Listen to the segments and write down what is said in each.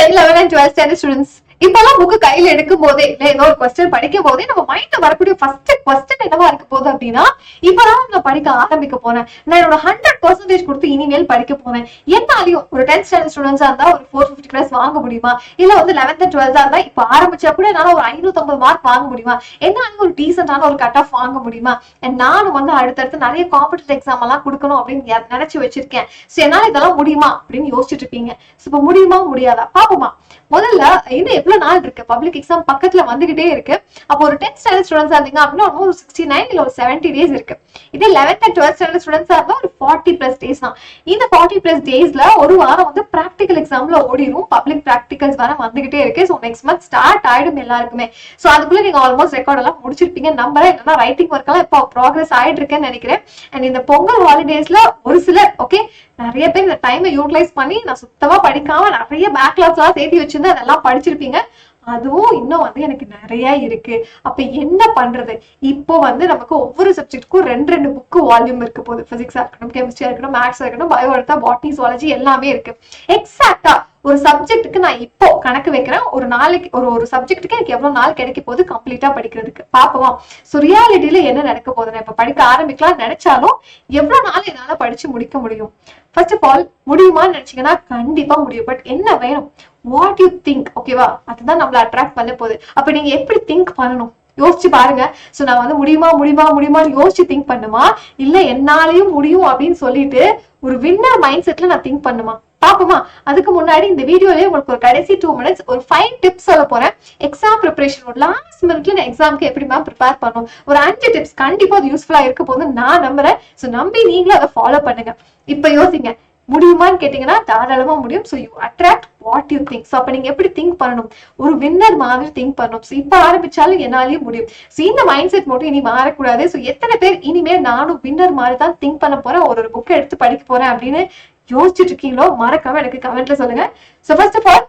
10, 11 and 12 standard students. இப்பெல்லாம் book கையில எடுக்கும் போதே இல்ல ஏதோ ஒரு கொஸ்டின் படிக்கும் போதே நம்ம மைண்ட்ல வரக்கூடிய ஃபர்ஸ்ட் கொஸ்டின் என்னவா இருக்க போகுது அப்படின்னா, இப்பதான் நான் படிக்க ஆரம்பிக்க போறேன், நான் என்னோட 100% கொடுத்து இனிமேல் படிக்க போறேன். என்னாலையும் ஒரு 10th ஸ்டாண்டர்ட் ஸ்டூடெண்ட்ஸா இருந்தா ஒரு 450 கிளாஸ் வாங்க முடியுமா, இல்ல வந்து 11th and 12th இருந்தா இப்ப ஆரம்பிச்சா கூட என்னால ஒரு 550 மார்க் வாங்க முடியுமா, என்னாலையும் ஒரு டீசென்டான ஒரு கட் ஆஃப் வாங்க முடியுமா, நானும் வந்து அடுத்தடுத்து நிறைய காம்படிட்டிவ் எக்ஸாம் எல்லாம் கொடுக்கணும் அப்படின்னு நினைச்சு வச்சிருக்கேன். என்னால இதெல்லாம் முடியுமா அப்படின்னு யோசிச்சுட்டு இருப்பீங்க. இப்ப முடியுமா முடியாதா பாப்போமா. முதல்ல இன்னும் எவ்வளவு நாள் இருக்கு, பப்ளிக் எக்ஸாம் பக்கத்துல வந்துகிட்டே இருக்கு. அப்போ ஒரு 10th ஸ்டாண்டர்ட் ஸ்டூடெண்ட்ஸா இருந்தீங்க அப்படின்னா ஒரு 69 இல்ல ஒரு 70 டேஸ் இருக்கு. இதே 11th and 12th ஸ்டாண்டர்ட் ஸ்டூடெண்ட்ஸா இருந்தா ஒரு 40+ டேஸ் தான். இந்த 40+ டேஸ்ல ஒரு வாரம் வந்து பிராக்டிகல் எக்ஸாம்ல ஓடிடும். பப்ளிக் பிராக்டிகல்ஸ் வர வந்துகிட்டே இருக்கு. ஸோ நெக்ஸ்ட் மந்த் ஸ்டார்ட் ஆயிடும் எல்லாருக்குமே. ஸோ அதுக்குள்ள நீங்க ஆல்மோஸ்ட் ரெக்கார்ட் எல்லாம் முடிச்சிருப்பீங்க நம்புறேன். இல்லைன்னா ரைட்டிங் ஒர்க் எல்லாம் இப்போ ப்ராக்ரஸ் ஆயிட்டு இருக்கேன்னு நினைக்கிறேன். அண்ட் இந்த பொங்கல் ஹாலிடேஸ்ல ஒரு சிலர் ஓகே நிறைய பேர் இந்த டைமை யூட்டிலைஸ் பண்ணி நான் சுத்தமா படிக்காம நிறைய பேக்லாக்ஸ் எல்லாம் சேர்த்து வச்சிருந்தேன், அதெல்லாம் படிச்சிருப்பீங்க. அதுவும் இன்னும் வந்து எனக்கு நிறைய இருக்கு. அப்ப என்ன பண்றது? இப்போ வந்து நமக்கு ஒவ்வொரு சப்ஜெக்ட்டுக்கும் 2 புக்கு வால்யூம் இருக்க போகுது. பிசிக்ஸா இருக்கட்டும், கெமிஸ்ட்ரியா இருக்கட்டும், மேக்ஸா இருக்கட்டும், பயோ எடுத்தா பாட்னி, சுவாலஜி எல்லாமே இருக்கு. எக்ஸாக்டா ஒரு சப்ஜெக்ட்டுக்கு நான் இப்போ கணக்கு வைக்கிறேன். ஒரு நாளைக்கு ஒரு சப்ஜெக்ட்டுக்கு எனக்கு எவ்வளவு நாள் கிடைக்க போகுது கம்ப்ளீட்டா படிக்கிறதுக்கு பாப்போம். ஸோ ரியாலிட்டியில என்ன நடக்க போகுது, நான் இப்ப படிக்க ஆரம்பிக்கலாம் நினைச்சாலும் எவ்வளவு நாள் என்னால படிச்சு முடிக்க முடியும்? ஃபர்ஸ்ட் ஆஃப் ஆல் முடியுமான்னு நினைச்சீங்கன்னா கண்டிப்பா முடியும். பட் என்ன வேணும்? What you think. ஓகேவா? அதுதான் நம்மள அட்ராக்ட் பண்ண போகுது. அப்ப நீங்க எப்படி திங்க் பண்ணணும் யோசிச்சு பாருங்க. சோ நான் வந்து முடியுமான்னு யோசிச்சு திங்க் பண்ணுமா, இல்ல என்னாலையும் முடியும் அப்படின்னு சொல்லிட்டு ஒரு வின்னர் மைண்ட் செட்ல நான் திங்க் பண்ணுமா பாப்போமா. அதுக்கு முன்னாடி இந்த வீடியோலயே உங்களுக்கு ஒரு கடைசி 2 மினிட்ஸ் ஒரு 5 டிப்ஸ் சொல்ல போறேன். எக்ஸாம் ப்ரிப்பரேஷன் ஒரு லாஸ்ட் மினிட்ல நான் எக்ஸாம்க்கு எப்படி மேம் ப்ரிப்பேர் பண்ணும், ஒரு 5 டிப்ஸ் கண்டிப்பா அது யூஸ்ஃபுல்லா இருக்க போது நான் நம்புறேன். சோ நம்பி நீங்களும் அதை ஃபாலோ பண்ணுங்க. இப்ப யோசிங்க, முடியுமான்னு கேட்டீங்கன்னா தாராளமா முடியும். So you attract what you think. So அப்ப நீங்க எப்படி திங்க் பண்ணணும்? ஒரு வின்னர் மாதிரி திங்க் பண்ணணும். ஸோ இப்ப ஆரம்பிச்சாலும் என்னாலையும் முடியும். ஸோ இந்த மைண்ட் செட் மட்டும் இனி மாறக்கூடாது. ஸோ எத்தனை பேர் இனிமேல் நானும் வின்னர் மாதிரி தான் திங்க் பண்ண போறேன், ஒரு புக்கை எடுத்து படிக்க போறேன் அப்படின்னு யோசிச்சுட்டு இருக்கீங்களோ மறக்காம எனக்கு கமெண்ட்ல சொல்லுங்க. ஸோ ஃபர்ஸ்ட் ஆஃப் ஆல்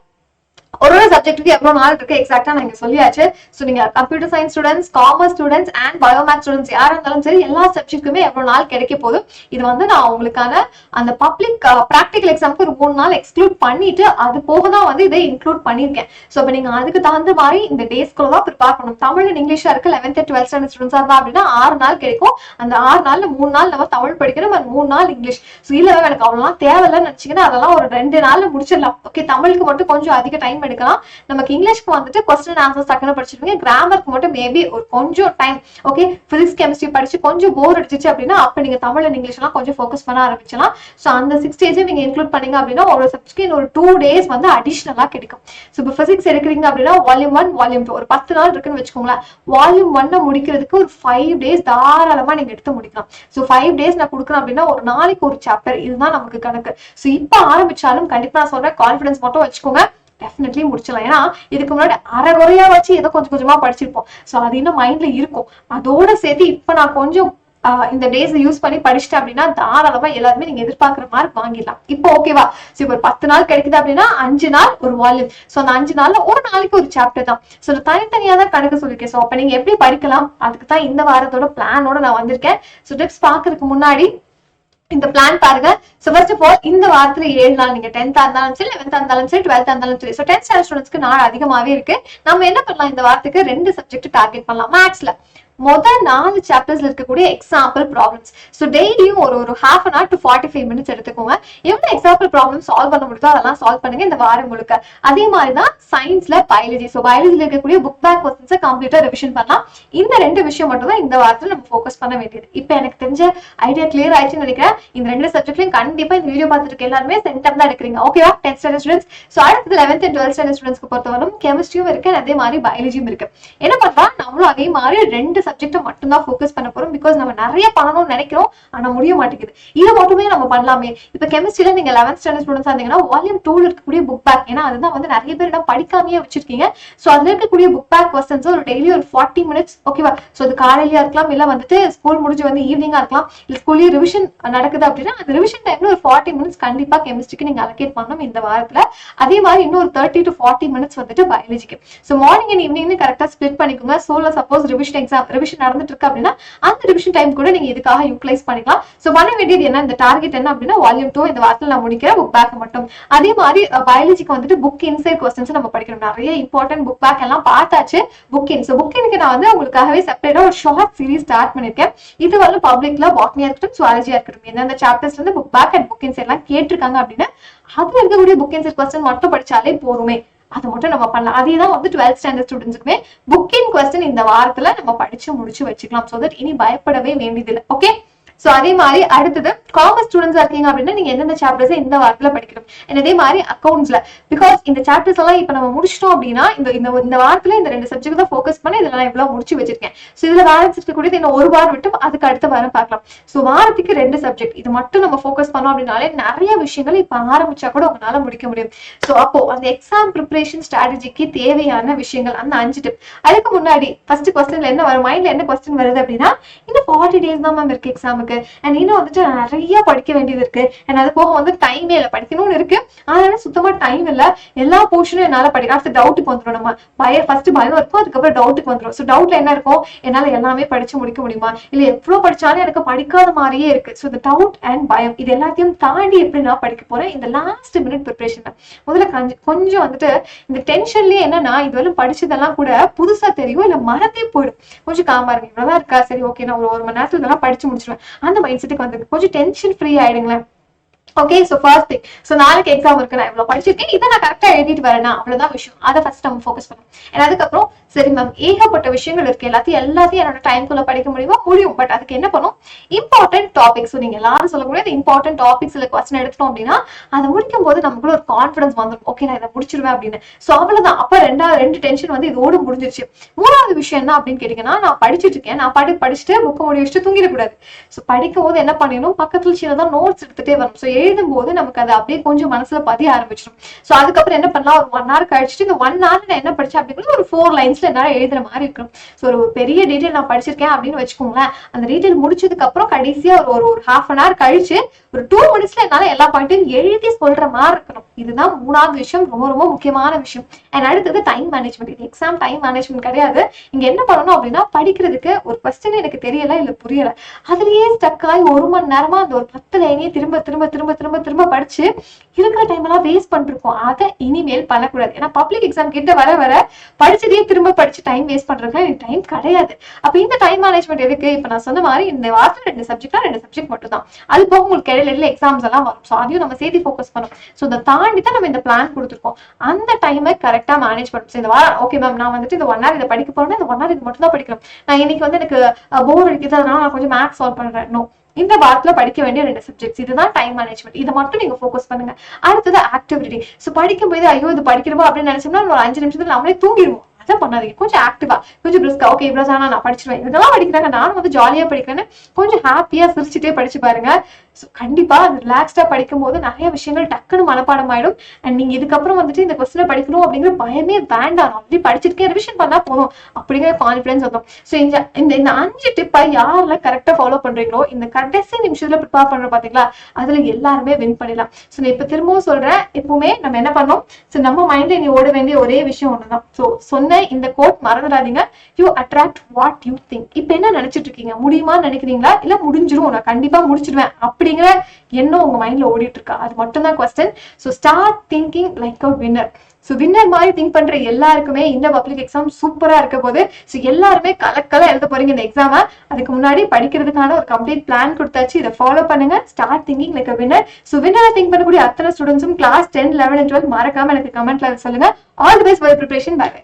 ஒரு சப்ஜெக்ட்டுக்கு எவ்வளவு நாள் இருக்கு எக்ஸாக்டா நான் இங்க சொல்லியாச்சு. ஸோ நீங்க computer science students, commerce students and biomath students யாரா இருந்தாலும் சரி எல்லா சப்ஜெக்ட்டுக்குமே எவ்வளவு நாள் கிடைக்க போதும். இது வந்து நான் உங்களுக்கான அந்த பப்ளிக் ப்ராக்டிகல் எக்ஸாமுக்கு ஒரு 3 நாள் எக்ஸ்க்ளூட் பண்ணிட்டு அது போக தான் வந்து இதை இன்க்ளூட் பண்ணிருக்கேன். ஸோ இப்போ நீங்க அதுக்கு தகுந்த மாதிரி இந்த டேஸ்க்குள்ள தான் ப்ரிப்பேர் பண்ணணும். தமிழ் அண்ட் இங்கிலீஷா இருக்கு 11th and 12th ஸ்டாண்டர்ட் ஸ்டூடெண்ட்ஸா இருந்தா அப்படின்னா 6 நாள் கிடைக்கும். அந்த 6 நாள்ல 3 நாள் நம்ம தமிழ் படிக்கணும், 3 நாள் இங்கிலீஷ். ஸோ இல்ல எனக்கு அவ்வளவுலாம் தேவையில்லைன்னு நினைச்சீங்கன்னா அதெல்லாம் ஒரு 2 நாள்ல முடிச்சிடலாம். ஓகே, தமிழுக்கு மட்டும் கொஞ்சம் அதிக டைம் எடுக்கலாம். நமக்கு இங்கிலீஷ்க்கு வந்துட்டு கொஸ்டின் ஆன்சர்ஸ் டக்குனு படிச்சிருவீங்க. கிராமருக்கு மட்டும் மேபி ஒரு கொஞ்சம் டைம். ஓகே, பிசிக்ஸ் கெமிஸ்ட்ரி படிச்சு கொஞ்சம் போர் அடிச்சிச்சு அப்படின்னா அப்ப நீங்க தமிழ் அண்ட் இங்கிலீஷ் எல்லாம் கொஞ்சம் ஃபோக்கஸ் பண்ண ஆரம்பிச்சலாம். ஸோ அந்த 6 டேஸ் நீங்க இன்க்ளூட் பண்ணீங்க அப்படின்னா ஒரு சப்ஜெக்ட் ஒரு 2 டேஸ் வந்து அடிஷனலா கிடைக்கும். ஸோ இப்போ பிசிக்ஸ் எடுக்கிறீங்க அப்படின்னா வால்யூம் 1 வால்யூம் 2 ஒரு 10 நாள் இருக்குன்னு வச்சுக்கோங்களேன். வால்யூம் 1 முடிக்கிறதுக்கு ஒரு 5 டேஸ் தாராளமா நீங்க எடுத்து முடிக்கலாம். ஸோ 5 டேஸ் நான் கொடுக்குறேன் அப்படின்னா ஒரு நாளைக்கு ஒரு சாப்டர், இதுதான் நமக்கு கணக்கு. ஸோ இப்போ ஆரம்பிச்சாலும் கண்டிப்பா நான் சொல்றேன் கான்ஃபிடன்ஸ் மட்டும் வச்சுக்கோங்க, டெஃபினெட்லி முடிச்சலாம். ஏன்னா இதுக்கு முன்னாடி அரைகுறையா வச்சு ஏதோ கொஞ்சம் கொஞ்சமா படிச்சிருப்போம். ஸோ அது இன்னும் மைண்ட்ல இருக்கும். அதோட சேர்த்து இப்ப நான் கொஞ்சம் இந்த டேஸ் யூஸ் பண்ணி படிச்சுட்டேன் அப்படின்னா தாராளமா எல்லாருமே நீங்க எதிர்பார்க்குற மாதிரி வாங்கிடலாம். இப்போ ஓகேவா? ஸோ இப்போ ஒரு 10 நாள் கிடைக்குது அப்படின்னா 5 நாள் ஒரு வால்யூம். ஸோ அந்த 5 நாள்ல ஒரு நாளைக்கு ஒரு சாப்டர் தான். ஸோ தனித்தனியா தான் கணக்கு சொல்லியிருக்கேன். ஸோ அப்ப நீங்க எப்படி படிக்கலாம் அதுக்கு தான் இந்த வாரத்தோட பிளானோட நான் வந்திருக்கேன். ஸோ டிப்ஸ் பாக்குறதுக்கு முன்னாடி இந்த பிளான் பாருங்க. சோ ஃபர்ஸ்ட் ஆஃப் ஆல் இந்த வாரத்துல 7 நாள் நீங்க 10th இருந்தாலும் சரி, 11th இருந்தாலும் சரி, 12th இருந்தாலும் சரி. சோ 10th ஸ்டாண்டர்ட் ஸ்டூடெண்ட்ஸ்க்கு நாள் அதிகமாவே இருக்கு. நம்ம என்ன பண்ணலாம், இந்த வாரத்துக்கு 2 சப்ஜெக்ட் டார்கெட் பண்ணலாம். மேத்ஸ்ல முதல் 4 சாப்டர்ஸ்ல இருக்கக்கூடிய எக்ஸாம்பிள் ப்ராப்ளம்ஸ். ஸோ டெய்லியும் ஒரு half an hour to 45 minutes எடுத்துக்கோங்க. எவ்வளவு எக்ஸாம்பிள் ப்ராப்ளம் சால்வ் பண்ண முடியுதோ அதெல்லாம் சால்வ் பண்ணுங்க இந்த வாரம் முழுக்க. அதே மாதிரிதான் சயின்ஸ்ல பயாலஜி. ஸோ பயாலஜில இருக்கக்கூடிய புக் பேக் கொஸ்டின்ஸை கம்ப்ளீட்டா ரிவிஷன் பண்ணலாம். இந்த 2 விஷயம் மட்டும் தான் இந்த வாரத்துல நம்ம ஃபோக்கஸ் பண்ண வேண்டியது. இப்போ எனக்கு தெரிஞ்ச ஐடியா கிளியர் ஆயிடுச்சுன்னு நினைக்கிறேன். இந்த 2 சப்ஜெக்ட்லையும் கண்டிப்பா இந்த வீடியோ பார்த்துட்டு எல்லாருமே சென்டம் தான் எடுக்கிறீங்க. ஓகேவா? 10th standard students. ஸோ அடுத்தது 11th and 12th ஸ்டாண்டர்ட் ஸ்டூடெண்ட்ஸ்க்கு பொறுத்தவரைக்கும் கெமிஸ்ட்ரியும் இருக்கு, அதே மாதிரி பயாலஜியும் இருக்கு. என்ன பண்ணலாம், நம்மளும் அதே மாதிரி 2 சப்ஜெக்ட் மட்டும் தான் ஃபோக்கஸ் பண்ண போறோம். பிகாஸ் நம்ம நிறைய பண்ணணும்னு நினைக்கிறோம், ஆனா முடிய மாட்டேங்குது. இதை மட்டுமே நம்ம பண்ணலாமே. இப்ப கெமிஸ்ட்ரியில நீங்க 11th ஸ்டாண்டர்ட் ஸ்டூடெண்ட்ஸ் இருந்தீங்கன்னா வால்யூம் 2ல இருக்கக்கூடிய புக் பேக், ஏன்னா அதுதான் வந்து நிறைய பேர் படிக்காமையே வச்சிருக்கீங்க. சோ அதுல இருக்கக்கூடிய புக் பேக் கொஸ்டின்ஸ் ஒரு டெய்லி ஒரு 40 மினிட்ஸ். ஓகேவா? சோ அது காலையிலயா இருக்கலாம், இல்ல வந்துட்டு ஸ்கூல் முடிஞ்சு வந்து ஈவினிங்கா இருக்கலாம், இல்ல ஸ்கூல்லயே ரிவிஷன் நடக்குது அப்படின்னா அந்த ரிவிஷன் டைம்ல ஒரு 40 மினிட்ஸ் கண்டிப்பா கெமிஸ்ட்ரிக்கு நீங்க அலோகேட் பண்ணணும் இந்த வாரத்துல. அதே மாதிரி இன்னொரு 30 to 40 மினிட்ஸ் வந்துட்டு பயாலஜிக்கு. சோ மார்னிங் அண்ட் ஈவினிங் கரெக்டா ஸ்பிளிட் பண்ணிக்கோங்க. சோல சப்போஸ் ரிவிஷன் எக்ஸாம் ரிவிஷன் நடந்துட்டு இருக்கு அப்படின்னா அந்த ரிவிஷன் டைம் கூட நீங்க இதுக்காக யூட்டிலைஸ் பண்ணிக்கலாம். சோ பண்ண வேண்டியது என்ன, இந்த டார்கெட் என்ன அப்படின்னா வால்யூம் 2 இந்த வாரத்தில் நான் முடிக்கிறேன், புக் பேக் மட்டும். அதே மாதிரி பயாலஜிக்கு வந்துட்டு புக் இன்சைட் கொஸ்டின்ஸ் நம்ம படிக்கணும். நிறைய இம்பார்ட்டன்ட் புக் பேக் எல்லாம் பார்த்தாச்சு. புக் இன்க்கு நான் வந்து உங்களுக்காகவே செப்பரேட்டா ஒரு ஷார்ட் சீரிஸ் ஸ்டார்ட் பண்ணிருக்கேன். இது வந்து பப்ளிக்ல பாட்னியா இருக்கட்டும், சுவாலஜியா இருக்கட்டும், எந்தெந்த சாப்டர்ஸ்ல இருந்து book back and book inside எல்லாம் கேட்டிருக்காங்க அப்படின்னா அதுல இருக்கக்கூடிய புக் இன்சைட் கொஸ்டின் மட்டும் படிச்சாலே போதுமே. அது மட்டும் நம்ம பண்ணலாம். அதே தான் வந்து 12th ஸ்டாண்டர்ட் ஸ்டூடெண்ட்ஸுக்குமே புக் இன் கொஸ்டின் இந்த வாரத்துல நம்ம படிச்சு முடிச்சு வச்சுக்கலாம். சோ தட் இனி பயப்படவே வேண்டியதில்லை. ஓகே. சோ அதே மாதிரி அடுத்தது காமர்ஸ் ஸ்டூடெண்ட்ஸ் இருக்கீங்க அப்படின்னா நீங்க எந்தெந்த சாப்டர்ஸ் இந்த வாரத்துல படிக்கணும். அதே மாதிரி அக்கௌண்ட்ஸ்ல பிகாஸ் இந்த சாப்டர்ஸ் எல்லாம் இப்ப நம்ம முடிச்சிட்டோம் அப்படின்னா இந்த வாரத்துல இந்த 2 சப்ஜெக்ட் தான் ஃபோக்கஸ் பண்ணி இதுல நான் இவ்வளவு முடிச்சு வச்சிருக்கேன். சோ இதுல பேலன்ஸ் இருக்கக்கூடியது இன்னும் ஒரு வாரம் விட்டு அதுக்கு அடுத்த வாரம் பார்க்கலாம். சோ வாரத்துக்கு 2 சப்ஜெக்ட் இது மட்டும் நம்ம ஃபோக்கஸ் பண்ணோம் அப்படின்னாலே நிறைய விஷயங்கள் இப்ப ஆரம்பிச்சா கூட உங்களால முடிக்க முடியும். சோ அப்போ அந்த எக்ஸாம் ப்ரிப்பரேஷன் ஸ்ட்ராட்டஜிக்கு தேவையான விஷயங்கள் அந்த 5 டிப். அதுக்கு முன்னாடி ஃபர்ஸ்ட் கொஸ்டின்ல என்ன வரும், மைண்ட்ல என்ன கொஸ்டின் வருது அப்படின்னா இன்னும் 40 days தான் மேம் இருக்கு எக்ஸாமுக்கு, அண்ட் இன்னும் வந்துட்டு நிறைய படிக்க வேண்டியது இருக்கு, அண்ட் அது போக வந்து டைமே இல்லை, படிக்கணும்னு இருக்கு அதனால சுத்தமா டைம் இல்லை, எல்லா போர்ஷனும் என்னால படிக்க அடுத்த டவுட்டுக்கு வந்துடும். நம்ம ஃபர்ஸ்ட் பயம் இருக்கும், அதுக்கப்புறம் டவுட்டுக்கு வந்துடும். ஸோ டவுட்ல என்ன இருக்கும், என்னால எல்லாமே படிச்சு முடிக்க முடியுமா, இல்ல எவ்வளவு படிச்சாலும் எனக்கு படிக்காத மாதிரியே இருக்கு. ஸோ இந்த டவுட் அண்ட் பயம் இது எல்லாத்தையும் தாண்டி எப்படி நான் படிக்க போறேன் இந்த லாஸ்ட் மினிட் ப்ரிப்பரேஷன். முதல்ல கொஞ்சம் வந்துட்டு இந்த டென்ஷன்லயே என்னன்னா இதுவரை படிச்சதெல்லாம் கூட புதுசா தெரியும், இல்ல மறந்தே போயிடும். கொஞ்சம் காமா இருக்கு, இவ்வளவுதான் இருக்கா, சரி ஓகே நான் ஒரு மணி நேரத்துல இதெல்லாம் படிச்சு முடிச்சிருவேன் அந்த மைண்ட் செட்டுக்கு வந்து கொஞ்சம் டென்ஷன் ஃப்ரீ ஆயிடுங்களேன். Okay. So first thing, so நாளைக்கு எக்ஸாம் இருக்கு, நான் இவ்வளவு படிச்சிருக்கேன், இதை நான் கரெக்டா எழுதிட்டு வரேன்னா அவ்வளவுதான் விஷயம். அதை ஃபர்ஸ்ட் நம்ம ஃபோக்கஸ் பண்ணணும். ஏன்னா அதுக்கப்புறம் சரி மேம் ஏகப்பட்ட விஷயங்கள் இருக்கு, எல்லாத்தையும் என்னோட டைம்குள்ள படிக்க முடியும். பட் அதுக்கு என்ன பண்ணும், இம்பார்ட்டன்ட் டாபிக்ஸ் நீங்க எல்லாரும் சொல்லக்கூடிய இம்பார்ட்டன்ட் டாபிக்ஸ்ல கொஸ்டின் எடுத்துட்டோம் அப்படின்னா அதை முடிக்கும் போது நமக்குள்ள ஒரு கான்பிடன்ஸ் வந்துடும், ஓகே நான் இதை முடிச்சிருவேன் அப்படின்னு. சோ அவ்வளவுதான். அப்ப ரெண்டு டென்ஷன் வந்து இதோடு முடிஞ்சிருச்சு. மூணாவது விஷயம் என்ன அப்படின்னு கேட்டீங்கன்னா, நான் படிச்சுட்டு இருக்கேன், நான் படிச்சுட்டு புக்கை முடி வச்சுட்டு தூங்கிடக்கூடாது. சோ படிக்கும் போது என்ன பண்ணிடணும், பக்கத்துல சின்னதான் நோட்ஸ் எடுத்துட்டே வரும். சோ எழுதும் போது நமக்கு அது அப்படியே கொஞ்சம் மனசுல பதிய ஆரம்பிச்சிடும். சோ அதுக்கப்புறம் என்ன பண்ணலாம், ஒரு 1 hour கழிச்சுட்டு இந்த 1 hour நான் என்ன படிச்சேன் அப்படிங்கிறது ஒரு 4 lines என்னால எழுதுற மாதிரி இருக்கும். சோ ஒரு பெரிய டீடைல் நான் படிச்சிருக்கேன் அப்படின்னு வச்சுக்கோங்களேன், அந்த டீடைல் முடிச்சதுக்கு அப்புறம் கடைசியா ஒரு half an hour கழிச்சு ஒரு 2 minutes என்னால எல்லா பாயிண்ட்டையும் எழுதி சொல்ற மாதிரி இருக்கணும். இதுதான் மூணாவது விஷயம், ரொம்ப ரொம்ப முக்கியமான விஷயம். அண்ட் அடுத்தது டைம் மேனேஜ்மெண்ட். இது எக்ஸாம் டைம் மேனேஜ்மெண்ட் கிடையாது. இங்க என்ன பண்ணணும் அப்படின்னா படிக்கிறதுக்கு ஒரு கொஸ்டின் எனக்கு தெரியல இல்ல புரியல, அதுலயே ஸ்டக் ஆகி 1 மணி நேரமா அந்த ஒரு 10 லைனையே திரும்ப திரும்ப திரும்ப திரும்ப திரும்ப படிச்சு இருக்கிற டைம் எல்லாம் வேஸ்ட் பண்ணிருக்கோம். அதை இனிமேல் பண்ணக்கூடாது. ஏன்னா பப்ளிக் எக்ஸாம் கிட்ட வர படிச்சதே திரும்ப படிச்சு டைம் வேஸ்ட் பண்றதுக்கு எனக்கு டைம் கிடையாது. அப்ப இந்த டைம் மேனேஜ்மெண்ட் எதுக்கு, இப்ப நான் சொன்ன மாதிரி இந்த வாரத்துல 2 சப்ஜெக்ட் மட்டும் தான், அது போக உங்களுக்கு இடையில எக்ஸாம்ஸ் எல்லாம் வரும். சோ அதையும் நம்ம சேர்த்து ஃபோக்கஸ் பண்ணணும். சோ இதை தாண்டி தான் நம்ம இந்த பிளான் கொடுத்துருக்கோம். அந்த டைமை கரெக்டா மேனேஜ் பண்ணும். இந்த வாரம் ஓகே மேம் நான் வந்துட்டு இந்த 1 hour இதை படிக்க போறேன்னா இந்த 1 hour இது மட்டும் தான் படிக்கணும், நான் இன்னைக்கு வந்து எனக்கு போர் அடிக்குது அதனால நான் கொஞ்சம் மேத்ஸ் சால்வ் பண்றேன். நோ, இந்த வாரத்துல படிக்க வேண்டிய 2 சப்ஜெக்ட்ஸ் இதுதான் டைம் மேனேஜ்மெண்ட். இதை மட்டும் நீங்க ஃபோக்கஸ் பண்ணுங்க. அடுத்தது ஆக்டிவிட்டி. சோ படிக்கும் போது ஐயோ இது படிக்கிறோம் அப்படின்னு நினைச்சோம்னா ஒரு 5 நிமிஷத்துல நம்மளே தூங்கிடுவோம். அதை பண்ணாதீங்க. கொஞ்சம் ஆக்டிவா கொஞ்சம் பிரிஸ்கா, ஓகே இவ்வளவு தானா நான் படிச்சிருவேன், இதெல்லாம் படிக்கிறாங்க நானும் வந்து ஜாலியா படிக்கிறேன்னு கொஞ்சம் ஹாப்பியா சிரிச்சுட்டே படிச்சு பாருங்க. கண்டிப்பா ரிலாக்ஸ்டா படிக்கும் போது நிறைய விஷயங்கள் டக்குன்னு மனப்பாடம் ஆயிடும். அண்ட் நீங்க இதுக்கப்புறம் வந்துட்டு இந்த கொஸ்டினை படிக்கணும் அப்படிங்கிற பயமே வேண்டாம், அப்படி படிச்சிருக்கேன் ரிவிஷன் பண்ணா போதும் அப்படிங்கிற கான்பிடன்ஸ் வரும். சோ இந்த 5 டிப்பை யாரெல்லாம் கரெக்டா ஃபாலோ பண்றீங்களோ இந்த கடைசி நிமிஷத்துல ப்ரிப்பேர் பண்ற பாத்தீங்களா அதுல எல்லாருமே வின் பண்ணிடலாம். சோ நான் இப்ப திரும்பவும் சொல்றேன், எப்பவுமே நம்ம என்ன பண்ணோம், சோ நம்ம மைண்ட்ல நீ ஓட வேண்டிய ஒரே விஷயம் ஒண்ணுதான். சோ சொன்ன இந்த கோட் மறந்துடாதீங்க, you attract what you think. இப்ப என்ன நினைச்சிட்டு இருக்கீங்க, முடியுமான்னு நினைக்கிறீங்களா இல்ல முடிஞ்சிரும் நான் கண்டிப்பா முடிச்சிடுவேன் அப்படிங்கிற எண்ணம் உங்க மைண்ட்ல ஓடிட்டு இருக்கா, அது மட்டும் தான் question. So start thinking like a winner. So winner மாதிரி திங்க் பண்ற எல்லாருக்குமே இந்த பப்ளிக் எக்ஸாம் சூப்பரா இருக்க போது. சோ எல்லாருமே கலக்கலா எழுத போறீங்க இந்த எக்ஸாம. அதுக்கு முன்னாடி படிக்கிறதுக்கான ஒரு கம்ப்ளீட் பிளான் கொடுத்தாச்சு, இதை ஃபாலோ பண்ணுங்க. Start thinking like a winner. So வின்னரா திங்க் பண்ணக்கூடிய அத்தனை ஸ்டூடெண்ட்ஸும் கிளாஸ் 10, 11 and 12 மறக்காம எனக்கு கமெண்ட்ல சொல்லுங்க. All the best for preparation. Bye by.